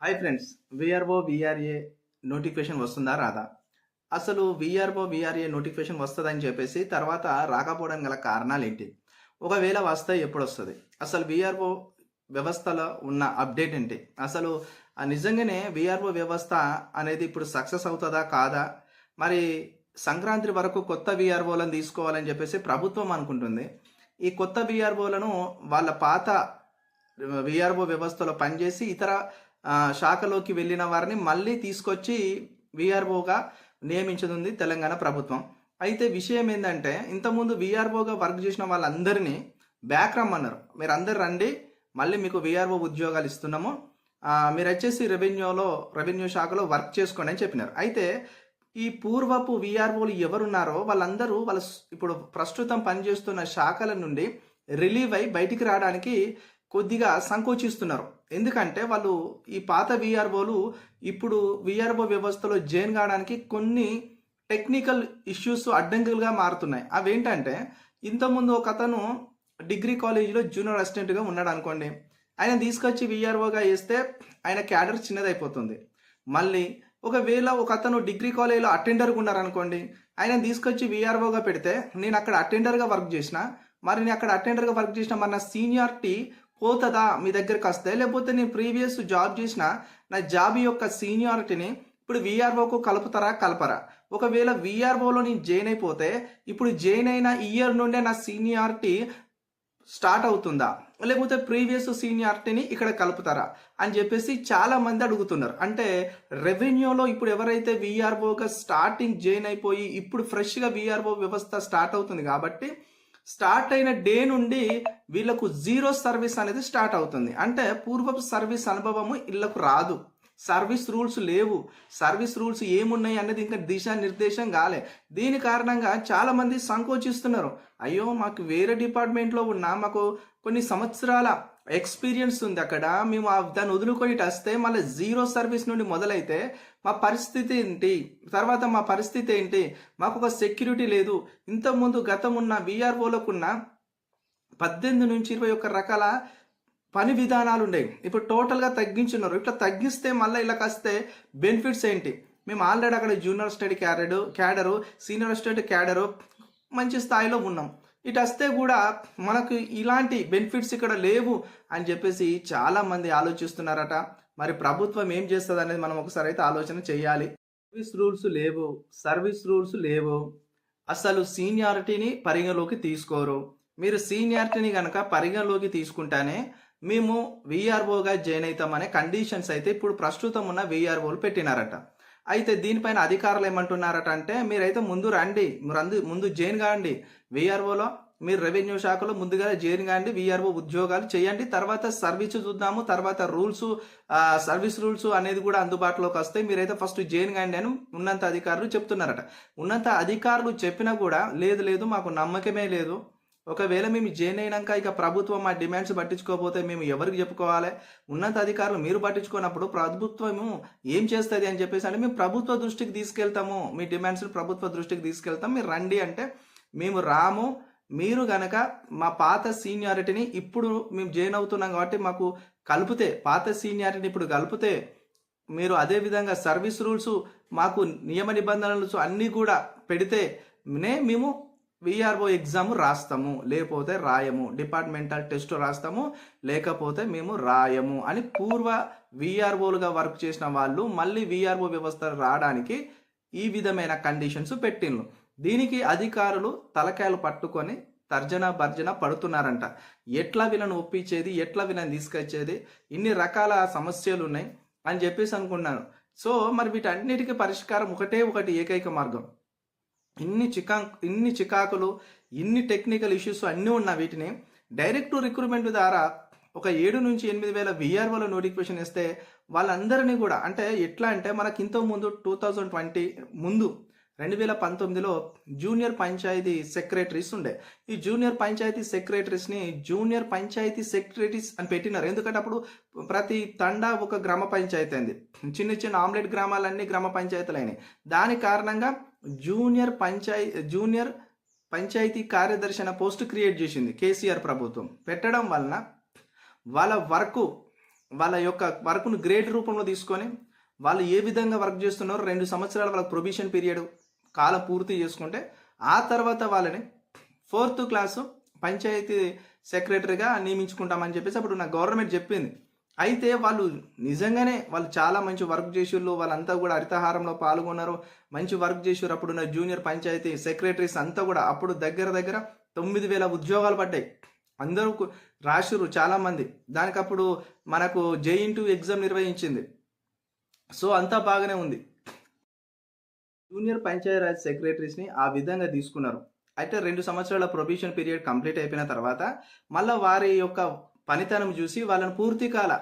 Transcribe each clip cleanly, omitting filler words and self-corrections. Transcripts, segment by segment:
Hi friends. VRO VRA notification వస్తుందా రాదా? అసలు విఆర్ఓ విఆర్ఏ నోటిఫికేషన్ వస్తుందని చెప్పేసి తర్వాత రాకపోవడానికి గల కారణాలేంటి? ఒకవేళ వస్తే ఎప్పుడొస్తుంది? అసలు విఆర్ఓ వ్యవస్థలో ఉన్న అప్డేట్ ఏంటి? అసలు నిజంగానే విఆర్ఓ వ్యవస్థ అనేది ఇప్పుడు సక్సెస్ అవుతుందా కాదా? మరి సంక్రాంతి వరకు కొత్త విఆర్ఓలను తీసుకోవాలని చెప్పేసి ప్రభుత్వం అనుకుంటుంది. ఈ కొత్త విఆర్ఓలను వాళ్ళ పాత విఆర్ఓ వ్యవస్థలో పనిచేసి ఇతర శాఖలోకి వెళ్ళిన వారిని మళ్ళీ తీసుకొచ్చి విఆర్ఓగా నియమించనుంది తెలంగాణ ప్రభుత్వం. అయితే విషయం ఏంటంటే, ఇంతకుముందు విఆర్ఓగా వర్క్ చేసిన వాళ్ళందరినీ బ్యాక్ రమ్మన్నారు. మీరు అందరు రండి, మళ్ళీ మీకు విఆర్ఓ ఉద్యోగాలు ఇస్తున్నాము, మీరు వచ్చేసి రెవెన్యూ శాఖలో వర్క్ చేసుకోండి అని చెప్పినారు. అయితే ఈ పూర్వపు విఆర్ఓలు ఎవరున్నారో వాళ్ళందరూ ఇప్పుడు ప్రస్తుతం పనిచేస్తున్న శాఖల నుండి రిలీవ్ అయి బయటికి రావడానికి కొద్దిగా సంకోచిస్తున్నారు. ఎందుకంటే వాళ్ళు ఈ పాత విఆర్ఓలు ఇప్పుడు విఆర్ఓ వ్యవస్థలో జాయిన్ కావడానికి కొన్ని టెక్నికల్ ఇష్యూస్ అడ్డంకులుగా మారుతున్నాయి. అవేంటంటే, ఇంతకుముందు ఒక అతను డిగ్రీ కాలేజీలో జూనియర్ అసిస్టెంట్గా ఉన్నాడు అనుకోండి, ఆయన తీసుకొచ్చి విఆర్ఓగా వేస్తే ఆయన క్యాడర్ చిన్నదైపోతుంది. మళ్ళీ ఒకవేళ ఒక అతను డిగ్రీ కాలేజీలో అటెండర్గా ఉన్నారనుకోండి, ఆయన తీసుకొచ్చి విఆర్ఓగా పెడితే నేను అక్కడ అటెండర్గా వర్క్ చేసిన, మరి నేను అక్కడ అటెండర్గా వర్క్ చేసిన మరి నా సీనియారిటీ పోతుందా మీ దగ్గరికి వస్తే? లేకపోతే నేను ప్రీవియస్ జాబ్ చేసిన నా జాబ్ యొక్క సీనియారిటీని ఇప్పుడు విఆర్ఓకు కలపరా? ఒకవేళ విఆర్ఓలో నేను జాయిన్ అయిపోతే ఇప్పుడు జాయిన్ అయిన ఇయర్ నుండే నా సీనియారిటీ స్టార్ట్ అవుతుందా, లేకపోతే ప్రీవియస్ సీనియారిటీని ఇక్కడ కలుపుతారా అని చెప్పేసి చాలా మంది అడుగుతున్నారు. అంటే రెవెన్యూలో ఇప్పుడు ఎవరైతే విఆర్ఓగా స్టార్టింగ్ జాయిన్ అయిపోయి ఇప్పుడు ఫ్రెష్గా విఆర్ఓ వ్యవస్థ స్టార్ట్ అవుతుంది కాబట్టి స్టార్ట్ అయిన డే నుండి వీళ్ళకు జీరో సర్వీస్ అనేది స్టార్ట్ అవుతుంది. అంటే పూర్వపు సర్వీస్ అనుభవము వీళ్ళకు రాదు, సర్వీస్ రూల్స్ లేవు, సర్వీస్ రూల్స్ ఏమున్నాయి అనేది ఇంకా దిశానిర్దేశం కాలే. దీని కారణంగా చాలామంది సంకోచిస్తున్నారు. అయ్యో, మాకు వేరే డిపార్ట్మెంట్లో ఉన్నా మాకు కొన్ని సంవత్సరాల ఎక్స్పీరియన్స్ ఉంది, అక్కడ మేము దాన్ని వదులుకొని వస్తే మళ్ళీ జీరో సర్వీస్ నుండి మొదలైతే మా పరిస్థితి ఏంటి, తర్వాత మా పరిస్థితి ఏంటి, మాకు ఒక సెక్యూరిటీ లేదు. ఇంతకుముందు గతం ఉన్న విఆర్ఓలకున్న 18 నుంచి 21 రకాల పని విధానాలు ఉండేవి, ఇప్పుడు టోటల్గా తగ్గించున్నారు. ఇట్లా తగ్గిస్తే మళ్ళీ ఇలా వస్తే బెనిఫిట్స్ ఏంటి? మేము ఆల్రెడీ అక్కడ junior study cadre senior study cadre మంచి స్థాయిలో ఉన్నాం, ఇటు వస్తే కూడా మనకు ఇలాంటి బెనిఫిట్స్ ఇక్కడ లేవు అని చెప్పేసి చాలామంది ఆలోచిస్తున్నారట. మరి ప్రభుత్వం ఏం చేస్తుంది అనేది మనం ఒకసారి అయితే ఆలోచన చేయాలి. సర్వీస్ రూల్స్ లేవు, అసలు సీనియారిటీని పరిగణలోకి తీసుకోరు. మీరు సీనియారిటీని కనుక పరిగణలోకి తీసుకుంటానే మేము విఆర్ఓగా జాయిన్ అవుతామనే కండిషన్స్ అయితే ఇప్పుడు ప్రస్తుతం ఉన్న విఆర్ఓలు పెట్టినారట. అయితే దీనిపైన అధికారులు ఏమంటున్నారట అంటే, మీరైతే ముందు రండి, ముందు జాయిన్ కాండి విఆర్ఓలో, మీరు రెవెన్యూ శాఖలో ముందుగా జాయిన్ కాండి, విఆర్ఓ ఉద్యోగాలు చేయండి, తర్వాత సర్వీస్ చూద్దాము, తర్వాత సర్వీస్ రూల్స్ అనేది కూడా అందుబాటులోకి వస్తాయి, మీరైతే ఫస్ట్ జాయిన్ కాండి అని ఉన్నత అధికారులు చెప్తున్నారట. ఉన్నత అధికారులు చెప్పినా కూడా లేదు మాకు నమ్మకమే లేదు, ఒకవేళ మేము జాయిన్ అయినాక ఇక ప్రభుత్వం మా డిమాండ్స్ పట్టించుకోకపోతే మేము ఎవరికి చెప్పుకోవాలి? ఉన్నత అధికారులు మీరు పట్టించుకున్నప్పుడు ప్రభుత్వము ఏం చేస్తుంది అని చెప్పేసి అంటే, మేము ప్రభుత్వ దృష్టికి తీసుకెళ్తాము, మీ డిమాండ్స్ ప్రభుత్వ దృష్టికి తీసుకెళ్తాం, మీరు రండి అంటే మేము రాము. మీరు గనక మా పాత సీనియారిటీని ఇప్పుడు మేము జాయిన్ అవుతున్నాం కాబట్టి మాకు పాత సీనియారిటీని ఇప్పుడు కలిపితే, మీరు అదేవిధంగా సర్వీస్ రూల్స్ మాకు నియమ నిబంధనలు అన్నీ కూడా పెడితే మేము విఆర్ఓ ఎగ్జామ్ రాస్తాము, లేకపోతే రాయము, డిపార్ట్మెంటల్ టెస్ట్ రాస్తాము, లేకపోతే మేము రాయము అని పూర్వ విఆర్ఓలుగా వర్క్ చేసిన వాళ్ళు మళ్ళీ విఆర్ఓ వ్యవస్థ రావడానికి ఈ విధమైన కండిషన్స్ పెట్టిండ్రు. దీనికి అధికారులు తలకాయలు పట్టుకొని భర్జన పడుతున్నారంట. ఎట్లా వీళ్ళని ఒప్పించేది, ఎట్లా వీళ్ళని తీసుకొచ్చేది, ఇన్ని రకాల సమస్యలు ఉన్నాయి అని చెప్పేసి అనుకున్నాను. సో మరి వీటన్నిటికీ పరిష్కారం ఒకటి ఏకైక మార్గం. ఇన్ని చికాకులు, ఇన్ని టెక్నికల్ ఇష్యూస్ అన్నీ ఉన్న వీటిని డైరెక్ట్ రిక్రూట్మెంట్ ద్వారా ఒక 7 నుంచి 8 వేల విఆర్ఓల నోటిఫికేషన్ ఇస్తే వాళ్ళందరినీ కూడా, అంటే ఎట్లా అంటే మనకి ఇంతకుముందు 2020 ముందు 2019లో జూనియర్ పంచాయతీ సెక్రటరీస్ ఉండే. ఈ జూనియర్ పంచాయతీ సెక్రటరీస్ని జూనియర్ పంచాయతీ సెక్రటరీస్ అని పెట్టినారు. ఎందుకంటే అప్పుడు ప్రతి తండా ఒక గ్రామ పంచాయతీ అయింది, చిన్న ఆమ్లెట్ గ్రామాలన్నీ గ్రామ పంచాయతీలు అయినాయి. దాని కారణంగా జూనియర్ పంచాయతీ కార్యదర్శి అనే పోస్ట్ క్రియేట్ చేసింది కేసీఆర్ ప్రభుత్వం. పెట్టడం వలన వాళ్ళ వర్క్ వాళ్ళ యొక్క వర్క్ను గ్రేడ్ రూపంలో తీసుకొని వాళ్ళు ఏ విధంగా వర్క్ చేస్తున్నారో 2 సంవత్సరాలు వాళ్ళకి ప్రొబేషన్ పీరియడ్ కాలం పూర్తి చేసుకుంటే ఆ తర్వాత వాళ్ళని 4th క్లాసు పంచాయతీ సెక్రటరీగా నియమించుకుంటామని చెప్పేసి అప్పుడు నాకు గవర్నమెంట్ చెప్పింది. అయితే వాళ్ళు నిజంగానే వాళ్ళు చాలా మంచి వర్క్ చేసిళ్ళు, వాళ్ళంతా కూడా హరితహారంలో పాల్గొన్నారు, మంచి వర్క్ చేసారు. అప్పుడున్న జూనియర్ పంచాయతీ సెక్రటరీస్ అంతా కూడా అప్పుడు దగ్గర దగ్గర 9,000 ఉద్యోగాలు పడ్డాయి. అందరూ రాసిర్రు చాలామంది. దానికి అప్పుడు మనకు జేఇన్‌టు ఎగ్జామ్ నిర్వహించింది. సో అంతా బాగానే ఉంది. జూనియర్ పంచాయతీరాజ్ సెక్రటరీస్ని ఆ విధంగా తీసుకున్నారు. అయితే 2 సంవత్సరాల ప్రొబేషన్ పీరియడ్ కంప్లీట్ అయిపోయిన తర్వాత మళ్ళీ వారి యొక్క పనితనం చూసి వాళ్ళని పూర్తి కాల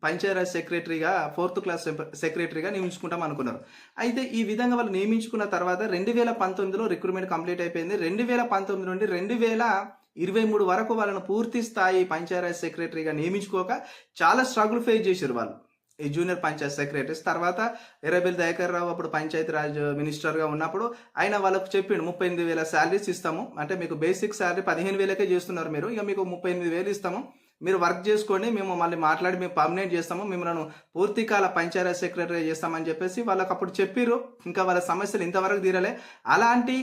పంచాయతీరాజ్ సెక్రటరీగా 4th క్లాస్ సెక్రటరీగా నియమించుకుంటాం అనుకున్నారు. అయితే ఈ విధంగా వాళ్ళు నియమించుకున్న తర్వాత 2019లో రిక్రూట్మెంట్ కంప్లీట్ అయిపోయింది. 2019 నుండి 2023 వరకు వాళ్ళను పూర్తి స్థాయి పంచాయతీరాజ్ సెక్రటరీగా నియమించుకోక చాలా స్ట్రగుల్ ఫేస్ చేశారు వాళ్ళు, ఈ జూనియర్ పంచాయత్ సెక్రటరీస్. తర్వాత ఎర్రబెల్లి దయాకర్ రావు అప్పుడు పంచాయతీరాజ్ మినిస్టర్గా ఉన్నప్పుడు ఆయన వాళ్ళకు చెప్పిండు 38,000 శాలరీస్ ఇస్తాము, అంటే మీకు బేసిక్ శాలరీ 15,000కే చేస్తున్నారు మీరు, ఇక మీకు 38,000 ఇస్తాము, మీరు వర్క్ చేసుకోండి, మేము మళ్ళీ మాట్లాడి మేము పర్మనెంట్ చేస్తాము, మిమ్మల్ని పూర్తికాల పంచాయతీరాజ్ సెక్రటరీ చేస్తామని చెప్పేసి వాళ్ళకి అప్పుడు చెప్పిర్రు. ఇంకా వాళ్ళ సమస్యలు ఇంతవరకు తీరలే. అలాంటి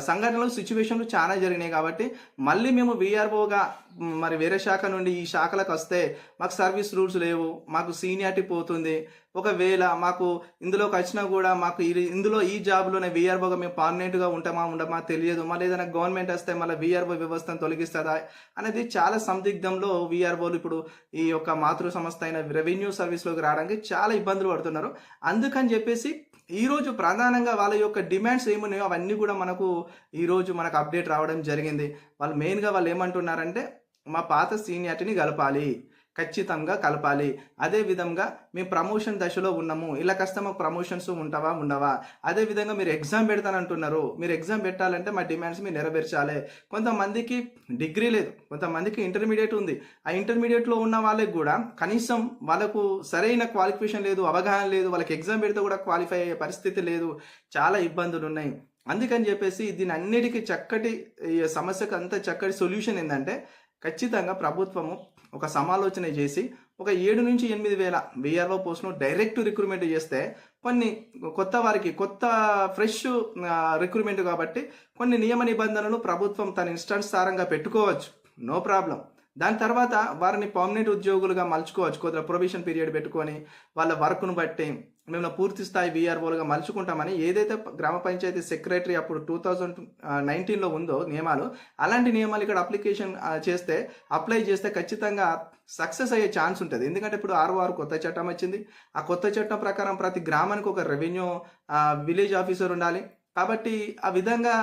సంఘటనలు సిచ్యువేషన్లు చాలా జరిగినాయి. కాబట్టి మళ్ళీ మేము వీఆర్ఓగా మరి వేరే శాఖ నుండి ఈ శాఖలకు వస్తే మాకు సర్వీస్ రూల్స్ లేవు, మాకు సీనియారిటీ పోతుంది, ఒకవేళ మాకు ఇందులోకి వచ్చినా కూడా మాకు ఇందులో ఈ జాబ్లోనే వీఆర్ఓగా మేము పర్మనెంట్గా ఉండమా తెలియదు, మళ్ళీ ఏదైనా గవర్నమెంట్ వస్తే మళ్ళీ వీఆర్ఓ వ్యవస్థను తొలగిస్తుందా అనేది చాలా సందిగ్ధంలో వీఆర్ఓలు ఇప్పుడు ఈ యొక్క మాతృ సంస్థ అయిన రెవెన్యూ సర్వీస్లోకి రావడానికి చాలా ఇబ్బందులు పడుతున్నారు. అందుకని చెప్పేసి ఈరోజు ప్రధానంగా వాళ్ళ యొక్క డిమాండ్స్ ఏమున్నాయో అవన్నీ కూడా ఈరోజు మనకు అప్డేట్ రావడం జరిగింది. వాళ్ళు మెయిన్గా వాళ్ళు ఏమంటున్నారంటే మా పాత సీనియారిటీని కలపాలి, ఖచ్చితంగా కలపాలి. అదేవిధంగా మేము ప్రమోషన్ దశలో ఉన్నాము, ఇలా కష్టం మాకు ప్రమోషన్స్ ఉండవా, అదేవిధంగా మీరు ఎగ్జామ్ పెడతానంటున్నారు, మీరు ఎగ్జామ్ పెట్టాలంటే మా డిమాండ్స్ మీరు నెరవేర్చాలి. కొంతమందికి డిగ్రీ లేదు, కొంతమందికి ఇంటర్మీడియట్ ఉంది. ఆ ఇంటర్మీడియట్లో ఉన్న వాళ్ళకి కూడా కనీసం వాళ్ళకు సరైన క్వాలిఫికేషన్ లేదు, అవగాహన లేదు, వాళ్ళకి ఎగ్జామ్ పెడితే కూడా క్వాలిఫై అయ్యే పరిస్థితి లేదు, చాలా ఇబ్బందులు ఉన్నాయి. అందుకని చెప్పేసి దీని అన్నిటికీ సమస్యకు అంత చక్కటి సొల్యూషన్ ఏంటంటే ఖచ్చితంగా ప్రభుత్వము ఒక సమాలోచన చేసి ఒక 7 నుంచి 8 వేల వీఆర్ఓ పోస్టును డైరెక్ట్ రిక్రూట్మెంట్ చేస్తే కొన్ని కొత్త ఫ్రెష్ రిక్రూట్మెంట్ కాబట్టి కొన్ని నియమ నిబంధనలు ప్రభుత్వం తన ఇష్టానుసారంగా పెట్టుకోవచ్చు, నో ప్రాబ్లం. దాని తర్వాత వారిని పర్మనెంట్ ఉద్యోగులుగా మలుచుకోవచ్చు, కొద్దిగా ప్రొబేషన్ పీరియడ్ పెట్టుకొని వాళ్ళ వర్క్ను బట్టి మేము పూర్తి స్థాయి వీఆర్ఓలుగా మలుచుకుంటామని ఏదైతే గ్రామ పంచాయతీ సెక్రటరీ అప్పుడు 2019లో ఉందో నియమాలు, అలాంటి నియమాలు ఇక్కడ అప్లై చేస్తే ఖచ్చితంగా సక్సెస్ అయ్యే ఛాన్స్ ఉంటుంది. ఎందుకంటే ఇప్పుడు 6 కొత్త చట్టం వచ్చింది. ఆ కొత్త చట్టం ప్రకారం ప్రతి గ్రామానికి ఒక రెవెన్యూ విలేజ్ ఆఫీసర్ ఉండాలి. కాబట్టి ఆ విధంగా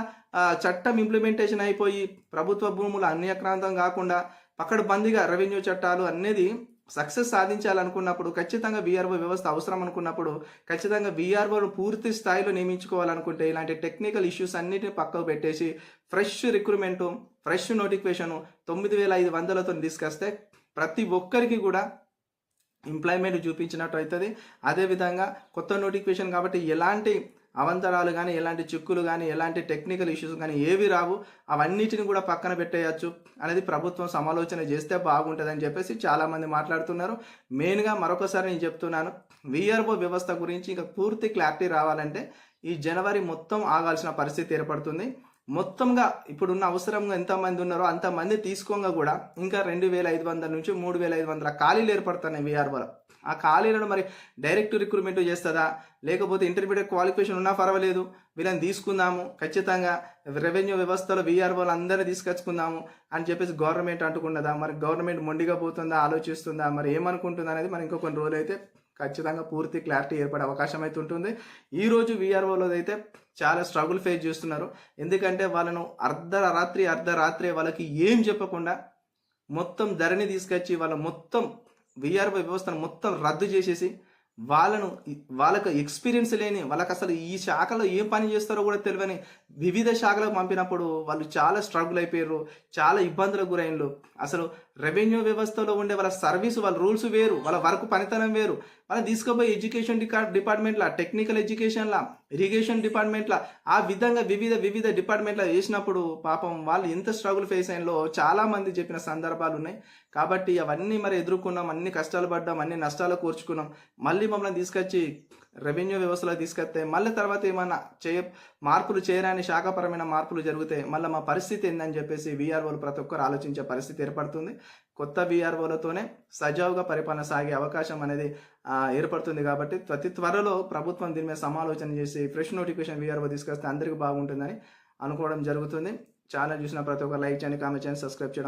చట్టం ఇంప్లిమెంటేషన్ అయిపోయి ప్రభుత్వ భూములు అన్యాక్రాంతం కాకుండా పకడ్బందీగా రెవెన్యూ చట్టాలు అనేది సక్సెస్ సాధించాలనుకున్నప్పుడు ఖచ్చితంగా వీఆర్ఓ వ్యవస్థ అవసరం అనుకున్నప్పుడు ఖచ్చితంగా వీఆర్ఓను పూర్తి స్థాయిలో నియమించుకోవాలనుకుంటే ఇలాంటి టెక్నికల్ ఇష్యూస్ అన్నిటిని పక్కకు పెట్టేసి ఫ్రెష్ రిక్రూట్మెంటు, ఫ్రెష్ నోటిఫికేషను 9,500తో తీసుకొస్తే ప్రతి ఒక్కరికి కూడా ఎంప్లాయ్మెంట్ చూపించినట్టు అవుతుంది. అదేవిధంగా కొత్త నోటిఫికేషన్ కాబట్టి ఎలాంటి అవంతరాలు కానీ, ఎలాంటి చిక్కులు కానీ, ఎలాంటి టెక్నికల్ ఇష్యూస్ కానీ ఏవి రావు, అవన్నిటిని కూడా పక్కన పెట్టేయచ్చు అనేది ప్రభుత్వం సమాలోచన చేస్తే బాగుంటుందని చెప్పేసి చాలామంది మాట్లాడుతున్నారు. మెయిన్గా మరొకసారి నేను చెప్తున్నాను, వీఆర్ఓ వ్యవస్థ గురించి ఇంకా పూర్తి క్లారిటీ రావాలంటే ఈ జనవరి మొత్తం ఆగాల్సిన పరిస్థితి ఏర్పడుతుంది. మొత్తంగా ఇప్పుడున్న అవసరంగా ఎంతమంది ఉన్నారో అంతమంది తీసుకోగా కూడా ఇంకా 2,500 నుంచి 3,500 ఖాళీలు ఏర్పడుతున్నాయి వీఆర్ఓలో. ఆ ఖాళీలను మరి డైరెక్ట్ రిక్రూట్మెంట్ చేస్తుందా, లేకపోతే ఇంటర్మీడియట్ క్వాలిఫికేషన్ ఉన్నా పర్వాలేదు వీళ్ళని తీసుకుందాము, ఖచ్చితంగా రెవెన్యూ వ్యవస్థలో వీఆర్ఓలు అందరినీ తీసుకొచ్చుకుందాము అని చెప్పేసి గవర్నమెంట్ అంటుకున్నదా, మరి గవర్నమెంట్ మొండిగా పోతుందా, ఆలోచిస్తుందా, మరి ఏమనుకుంటుందా అనేది మరి ఇంకో కొన్ని రోజులు అయితే ఖచ్చితంగా పూర్తి క్లారిటీ ఏర్పడే అవకాశం అయితే ఉంటుంది. ఈరోజు వీఆర్ఓలో అయితే చాలా స్ట్రగుల్ ఫేస్ చేస్తున్నారు. ఎందుకంటే వాళ్ళను అర్ధరాత్రి వాళ్ళకి ఏం చెప్పకుండా మొత్తం ధరణి తీసుకొచ్చి వాళ్ళ మొత్తం వీఆర్ఓ వ్యవస్థను మొత్తం రద్దు చేసేసి వాళ్ళకు ఎక్స్పీరియన్స్ లేని, వాళ్ళకి అసలు ఈ శాఖలో ఏం పని చేస్తారో కూడా తెలియని వివిధ శాఖలకు పంపినప్పుడు వాళ్ళు చాలా స్ట్రగుల్ అయిపోయారు, చాలా ఇబ్బందులకు గురైనరు. అసలు రెవెన్యూ వ్యవస్థలో ఉండే వాళ్ళ సర్వీసు, వాళ్ళ రూల్స్ వేరు, వాళ్ళ వర్క్ పనితనం వేరు. వాళ్ళని తీసుకుపోయి ఎడ్యుకేషన్ డిపార్ట్మెంట్లో, టెక్నికల్ ఎడ్యుకేషన్లా ఇరిగేషన్ డిపార్ట్మెంట్ల ఆ విధంగా వివిధ డిపార్ట్మెంట్ల వేసినప్పుడు పాపం వాళ్ళు ఎంత స్ట్రగుల్ ఫేస్ అయినలో చాలా మంది చెప్పిన సందర్భాలు ఉన్నాయి. కాబట్టి అవన్నీ మరి ఎదుర్కొన్నాం, అన్ని కష్టాలు పడ్డాం, అన్ని నష్టాలు కూర్చుకున్నాం. మళ్ళీ మమ్మల్ని తీసుకొచ్చి రెవెన్యూ వ్యవస్థలో తీసుకొస్తే మళ్ళీ తర్వాత ఏమన్నా మార్పులు చేయరాని శాఖపరమైన మార్పులు జరిగితే మళ్ళీ మా పరిస్థితి ఏందని చెప్పేసి వీఆర్ఓలు ప్రతి ఒక్కరు ఆలోచించే పరిస్థితి ఏర్పడుతుంది. కొత్త వీఆర్ఓలతోనే సజావుగా పరిపాలన సాగే అవకాశం అనేది ఏర్పడుతుంది. కాబట్టి అతి త్వరలో ప్రభుత్వం దీని మీద సమాలోచన చేసి ఫ్రెష్ నోటిఫికేషన్ వీఆర్ఓ తీసుకొస్తే అందరికీ బాగుంటుందని అనుకోవడం జరుగుతుంది. ఛానల్ చూసిన ప్రతి ఒక్కరు లైక్ చేయండి, కామెంట్ చేయండి, సబ్స్క్రైబ్ చేయండి.